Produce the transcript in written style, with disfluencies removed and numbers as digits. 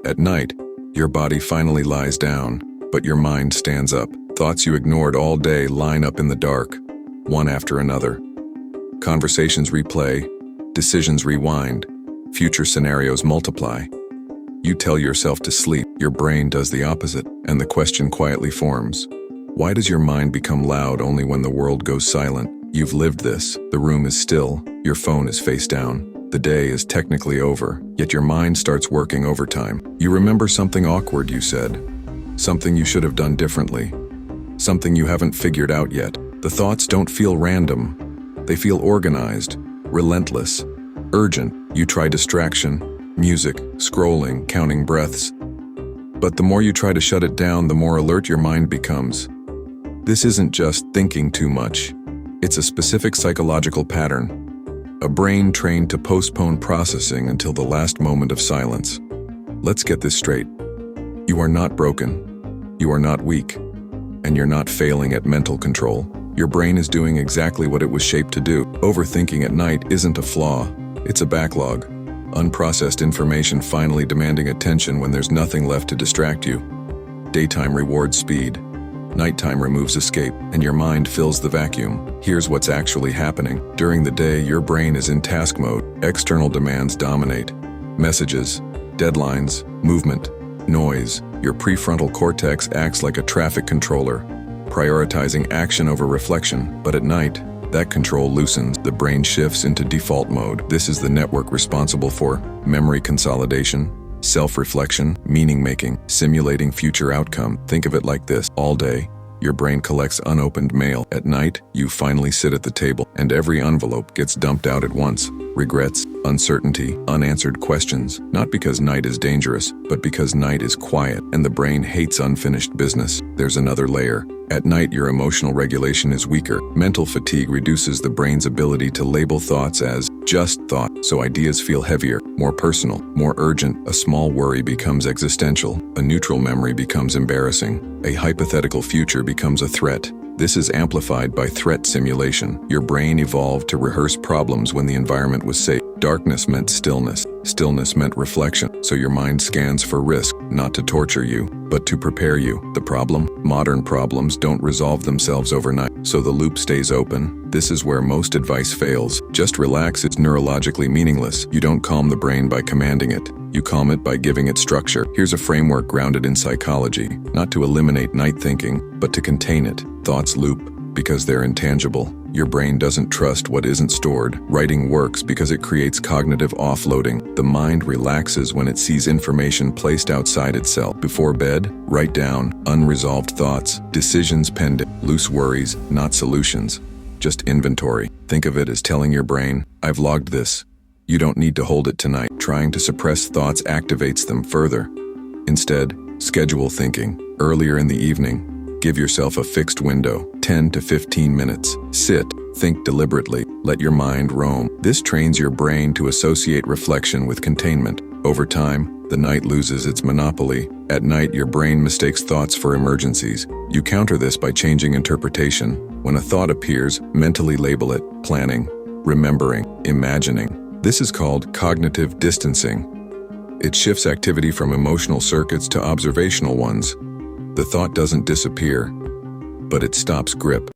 At night, your body finally lies down, but your mind stands up. Thoughts you ignored all day line up in the dark, one after another. Conversations replay, decisions rewind, future scenarios multiply. You tell yourself to sleep, your brain does the opposite, and the question quietly forms. Why does your mind become loud only when the world goes silent? You've lived this. The room is still, your phone is face down. The day is technically over, yet your mind starts working overtime. You remember something awkward you said, something you should have done differently, something you haven't figured out yet. The thoughts don't feel random. They feel organized, relentless, urgent. You try distraction, music, scrolling, counting breaths. But the more you try to shut it down, the more alert your mind becomes. This isn't just thinking too much. It's a specific psychological pattern. A brain trained to postpone processing until the last moment of silence. Let's get this straight. You are not broken. You are not weak. And you're not failing at mental control. Your brain is doing exactly what it was shaped to do. Overthinking at night isn't a flaw. It's a backlog. Unprocessed information finally demanding attention when there's nothing left to distract you. Daytime rewards speed. Nighttime removes escape, and your mind fills the vacuum. Here's what's actually happening. During the day, your brain is in task mode. External demands dominate. Messages, deadlines, movement, noise. Your prefrontal cortex acts like a traffic controller, prioritizing action over reflection. But at night, that control loosens. The brain shifts into default mode. This is the network responsible for memory consolidation, self-reflection, meaning-making, simulating future outcome. Think of it like this. All day, your brain collects unopened mail. At night, you finally sit at the table, and every envelope gets dumped out at once. Regrets, uncertainty, unanswered questions. Not because night is dangerous, but because night is quiet, and the brain hates unfinished business. There's another layer. At night, your emotional regulation is weaker. Mental fatigue reduces the brain's ability to label thoughts as just thought, so ideas feel heavier, more personal, more urgent. A small worry becomes existential. A neutral memory becomes embarrassing. A hypothetical future becomes a threat. This is amplified by threat simulation. Your brain evolved to rehearse problems when the environment was safe. Darkness meant stillness. Stillness meant reflection. So your mind scans for risk, not to torture you, but to prepare you. The problem? Modern problems don't resolve themselves overnight, so the loop stays open. This is where most advice fails. Just relax, it's neurologically meaningless. You don't calm the brain by commanding it. You calm it by giving it structure. Here's a framework grounded in psychology, not to eliminate night thinking, but to contain it. Thoughts loop because they're intangible. Your brain doesn't trust what isn't stored. Writing works because it creates cognitive offloading. The mind relaxes when it sees information placed outside itself. Before bed, write down unresolved thoughts, decisions pending, loose worries, not solutions, just inventory. Think of it as telling your brain, I've logged this. You don't need to hold it tonight. Trying to suppress thoughts activates them further. Instead, schedule thinking. Earlier in the evening, give yourself a fixed window, 10 to 15 minutes. Sit, think deliberately, let your mind roam. This trains your brain to associate reflection with containment. Over time, the night loses its monopoly. At night, your brain mistakes thoughts for emergencies. You counter this by changing interpretation. When a thought appears, mentally label it, planning, remembering, imagining. This is called cognitive distancing. It shifts activity from emotional circuits to observational ones. The thought doesn't disappear, but it stops grip.